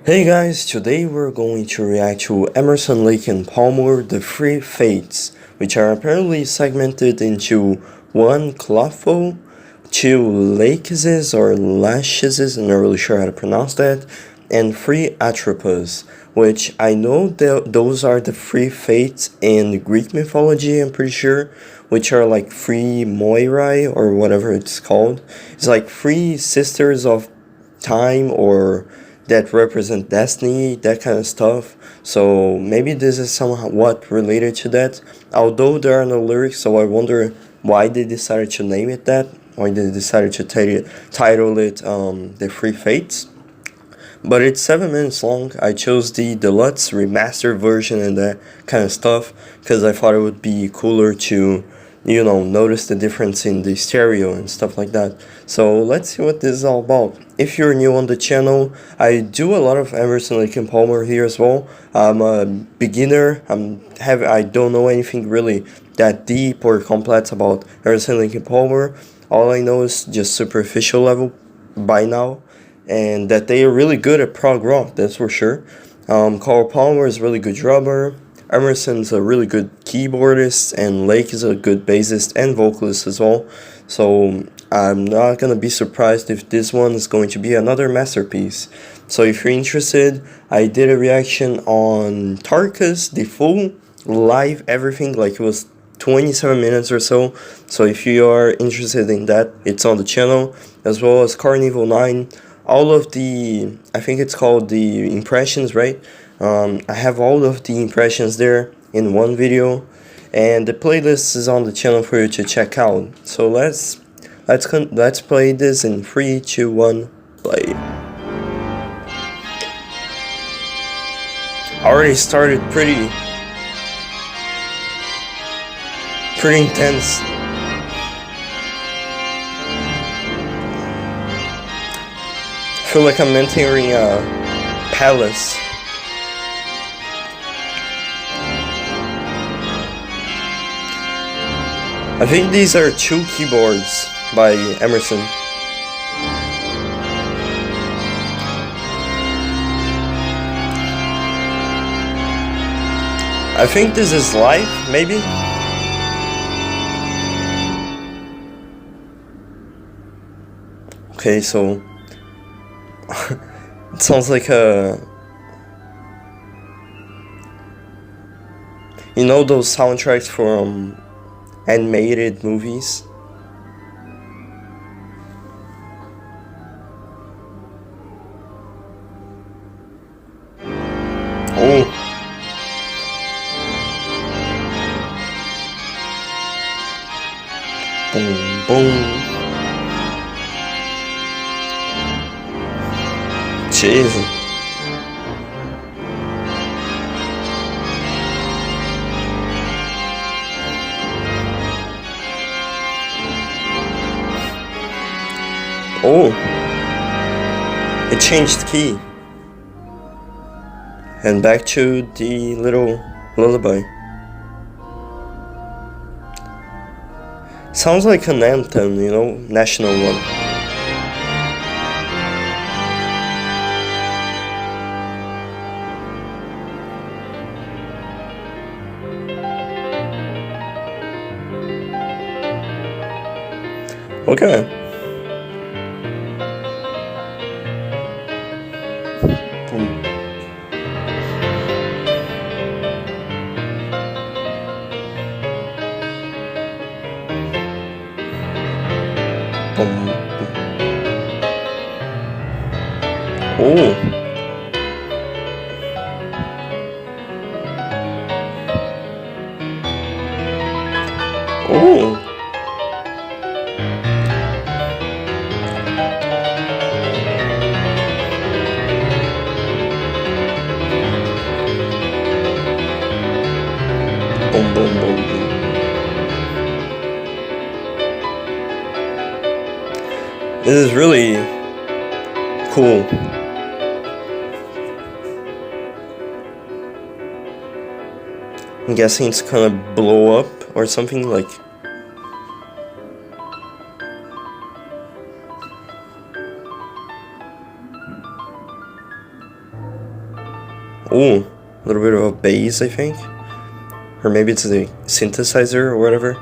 Hey guys, today we're going to react to Emerson, Lake and Palmer, The Three Fates, which are apparently segmented into one clotho, two lacheses or lasheses, I'm not really sure how to pronounce that, and three atropos, which I know those are the three fates in Greek mythology, I'm pretty sure, which are like three Moirai or whatever it's called. It's like three sisters of time or that represent destiny, that kind of stuff. So maybe this is somewhat related to that. Although there are no lyrics, so I wonder why they decided to name it that, why they decided to title it The Three Fates. But it's 7 minutes long. I chose the deluxe remastered version and that kind of stuff because I thought it would be cooler to, notice the difference in the stereo and stuff like that. So let's see what this is all about. If you're new on the channel, I do a lot of Emerson, Lake and Palmer here as well. I'm a beginner. I don't know anything really that deep or complex about Emerson, Lake and Palmer. All I know is just superficial level by now, and that they are really good at prog rock, that's for sure. Carl Palmer is a really good drummer. Emerson's a really good keyboardist, and Lake is a good bassist and vocalist as well. So I'm not gonna be surprised if this one is going to be another masterpiece. So if you're interested, I did a reaction on Tarkus, the full live everything, like it was 27 minutes or so. So if you are interested in that, it's on the channel, as well as Carnival 9. All of the, I think it's called the impressions, right? I have all of the impressions there in one video, and the playlist is on the channel for you to check out. So let's play this in 3, 2, 1, play. Already started pretty intense. I feel like I'm entering a palace. I think these are 2 keyboards by Emerson. I think this is live, maybe? Okay, so it sounds like those soundtracks from animated movies? Oh. Boom, boom. Jesus. Oh, it changed key. And back to the little lullaby. Sounds like an anthem, national one. Okay. Boom. Boom. Oh. Oh. Boom, boom, boom, boom. This is really cool. I'm guessing it's gonna blow up or something like. Oh, a little bit of a bass, I think. Or maybe it's a synthesizer or whatever.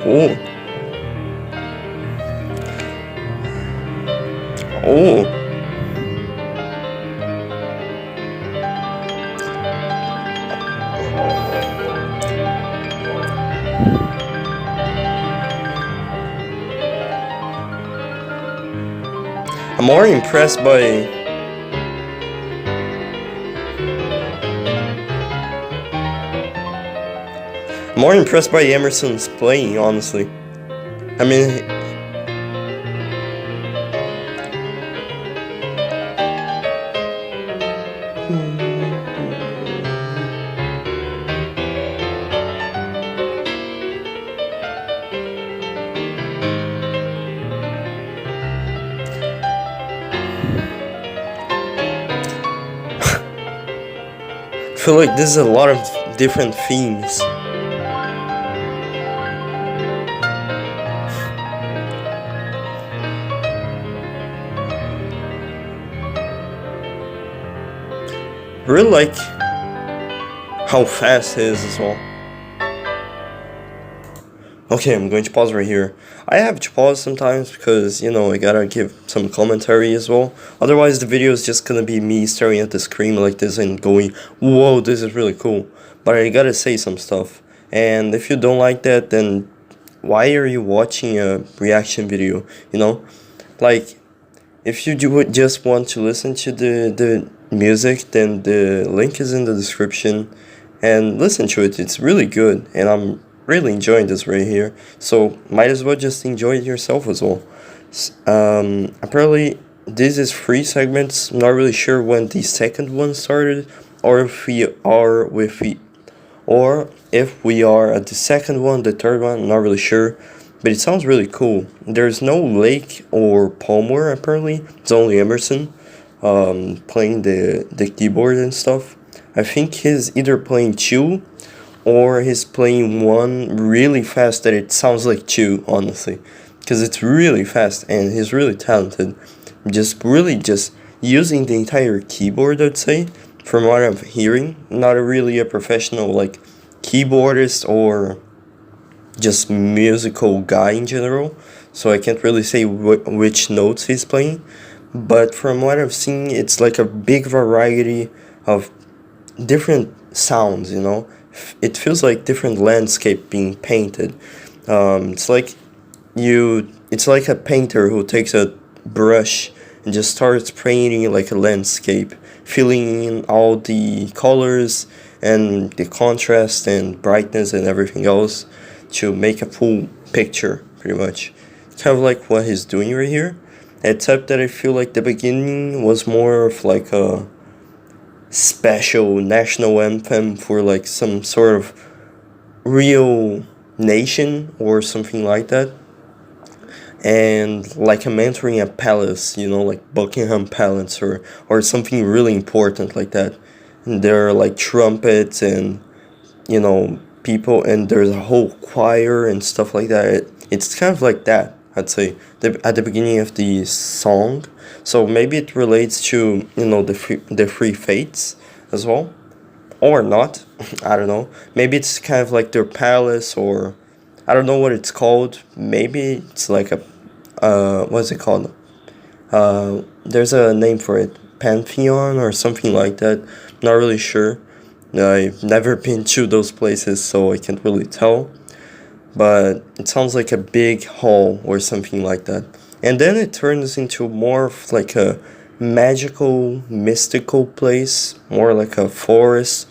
Oh. Oh. I'm more impressed by Emerson's playing, honestly. I mean, I feel like this is a lot of different themes. I really like how fast it is as well. Okay, I'm going to pause right here. I have to pause sometimes because, you know, I gotta give some commentary as well. Otherwise, the video is just gonna be me staring at the screen like this and going, whoa, this is really cool. But I gotta say some stuff. And if you don't like that, then why are you watching a reaction video, you know? Like, if you would just want to listen to the music, then the link is in the description. And listen to it, it's really good. And I'm really enjoying this right here, so might as well just enjoy it yourself as well. Apparently this is 3 segments. Not really sure when the second one started, or if we are at the second one, the third one, not really sure, but it sounds really cool. There's no Lake or Palmer, apparently it's only Emerson playing the keyboard and stuff. I think he's either playing 2 or he's playing one really fast that it sounds like 2, honestly, because it's really fast and he's really talented. Just using the entire keyboard, I'd say, from what I'm hearing. Not really a professional like keyboardist or just musical guy in general, so I can't really say which notes he's playing, but from what I've seen, it's like a big variety of different sounds, you know. It feels like different landscape being painted. It's like a painter who takes a brush and just starts painting like a landscape, filling in all the colors and the contrast and brightness and everything else to make a full picture, pretty much. Kind of like what he's doing right here, except that I feel like the beginning was more of like a special national anthem for like some sort of real nation or something like that, and like I'm entering a palace, you know, like Buckingham Palace or something really important like that, and there are like trumpets and, you know, people, and there's a whole choir and stuff like that. It's kind of like that, I'd say, at the beginning of the song. So maybe it relates to, you know, the three fates as well, or not. I don't know. Maybe it's kind of like their palace, or I don't know what it's called. Maybe it's like a what's it called? There's a name for it, Pantheon or something like that. Not really sure. I've never been to those places, so I can't really tell. But it sounds like a big hall or something like that. And then it turns into more of like a magical, mystical place, more like a forest.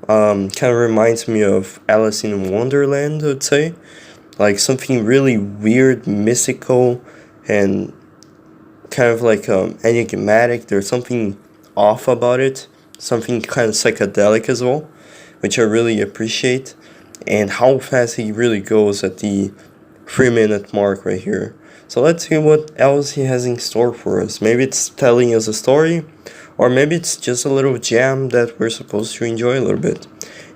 Kind of reminds me of Alice in Wonderland, I'd say. Like something really weird, mystical, and kind of like enigmatic. There's something off about it, something kind of psychedelic as well, which I really appreciate. And how fast he really goes at the 3-minute mark right here. So let's see what else he has in store for us. Maybe it's telling us a story, or maybe it's just a little jam that we're supposed to enjoy a little bit.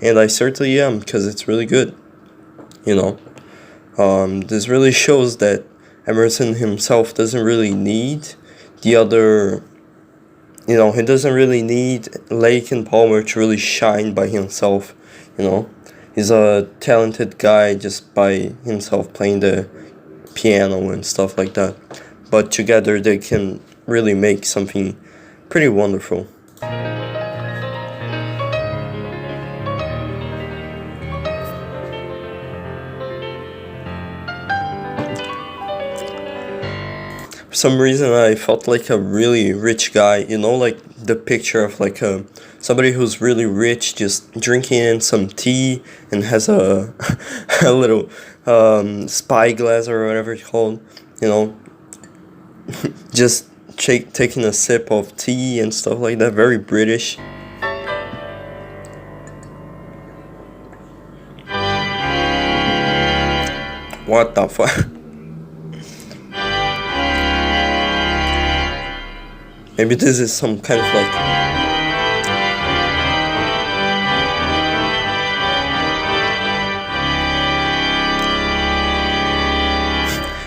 And I certainly am, because it's really good, you know. This really shows that Emerson himself doesn't really need the other, he doesn't really need Lake and Palmer to really shine by himself, He's a talented guy just by himself playing the piano and stuff like that. But together they can really make something pretty wonderful. For some reason I felt like a really rich guy, like the picture of like somebody who's really rich just drinking in some tea and has a a little spyglass or whatever it's called, just taking a sip of tea and stuff like that. Very British. What the fuck? Maybe this is some kind of like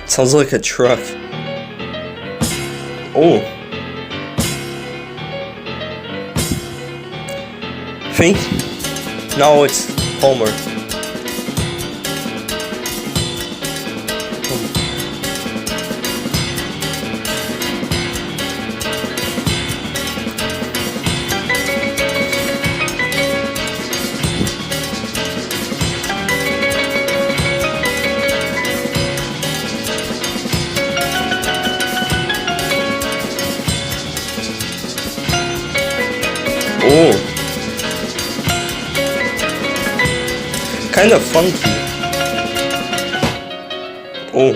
sounds like a truck. Oh, think now it's Palmer. Oh, kind of funky. Oh,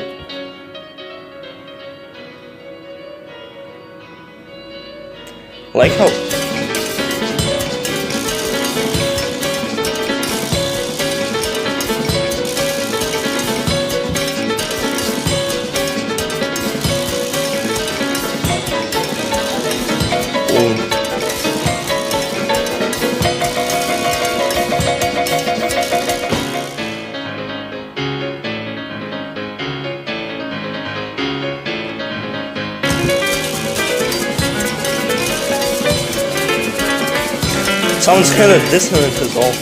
like how sounds kind of dissonant as well.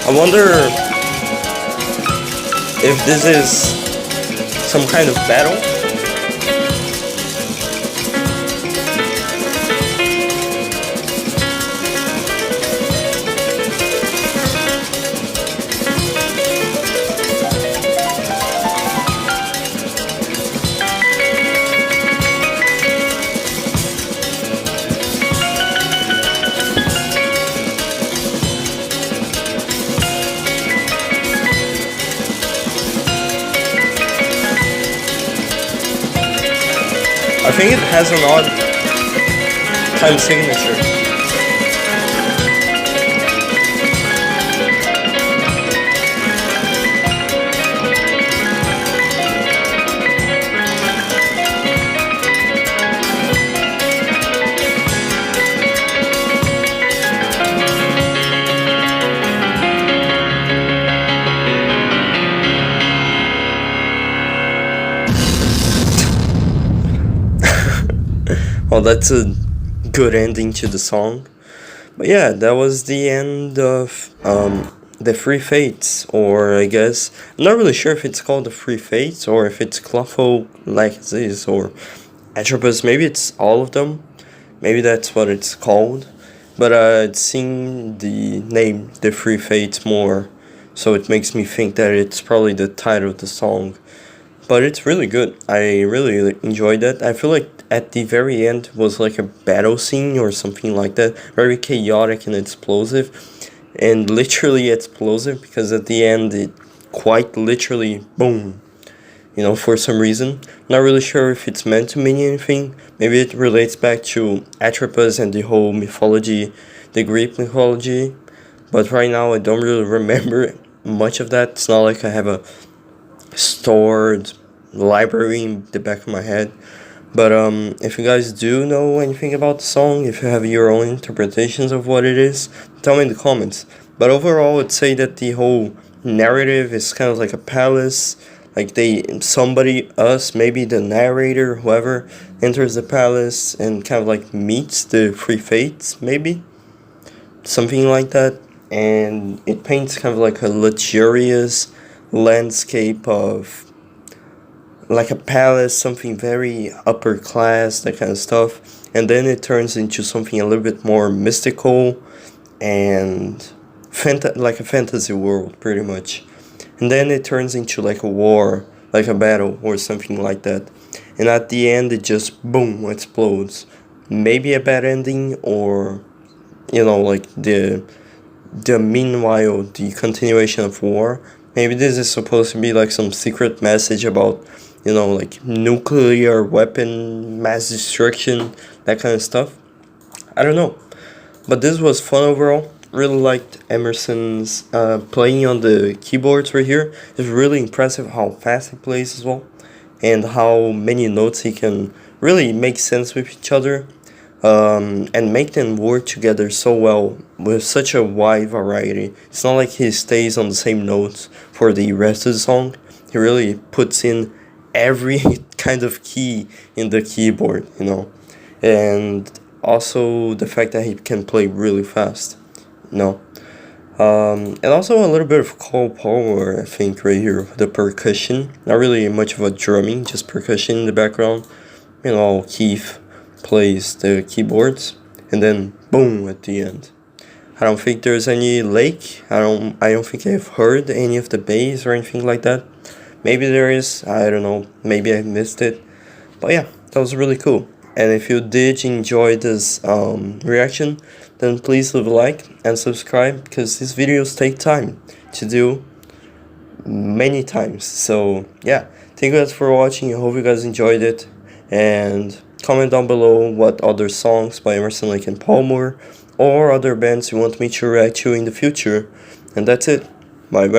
I wonder if this is some kind of battle. I think it has an odd time signature. Well, that's a good ending to the song. But yeah, that was the end of the Free Fates, or I guess, I'm not really sure if it's called the Free Fates, or if it's Clotho like this, or Atropos, maybe it's all of them. Maybe that's what it's called. But I'd seen the name, the Free Fates, more, so it makes me think that it's probably the title of the song. But it's really good. I really enjoyed that. I feel like at the very end was like a battle scene or something like that. Very chaotic and explosive. And literally explosive, because at the end it quite literally boom. For some reason. Not really sure if it's meant to mean anything. Maybe it relates back to Atropos and the whole mythology, the Greek mythology. But right now I don't really remember much of that. It's not like I have a stored library in the back of my head. But if you guys do know anything about the song, if you have your own interpretations of what it is, tell me in the comments. But overall, I'd say that the whole narrative is kind of like a palace. Like us, maybe the narrator, whoever, enters the palace and kind of like meets the three fates, maybe something like that. And it paints kind of like a luxurious landscape of like a palace, something very upper class, that kind of stuff. And then it turns into something a little bit more mystical and like a fantasy world, pretty much. And then it turns into like a war, like a battle or something like that. And at the end, it just boom, explodes. Maybe a bad ending, or like the meanwhile, the continuation of war. Maybe this is supposed to be like some secret message about, like nuclear weapon, mass destruction, that kind of stuff. I don't know. But this was fun overall. Really liked Emerson's playing on the keyboards right here. It's really impressive how fast he plays as well, and how many notes he can really make sense with each other, and make them work together so well with such a wide variety. It's not like he stays on the same notes for the rest of the song. He really puts in every kind of key in the keyboard, and also the fact that he can play really fast. And also a little bit of Cole Palmer, I think, right here. The percussion, not really much of a drumming, just percussion in the background. Keith plays the keyboards, and then boom at the end. I don't think there's any lake. I don't think I've heard any of the bass or anything like that. Maybe there is. I don't know. Maybe I missed it. But yeah, that was really cool. And if you did enjoy this reaction, then please leave a like and subscribe, because these videos take time to do many times. So yeah, thank you guys for watching. I hope you guys enjoyed it, and comment down below what other songs by Emerson, Lake and Palmer, or other bands you want me to react to in the future. And that's it. Bye bye.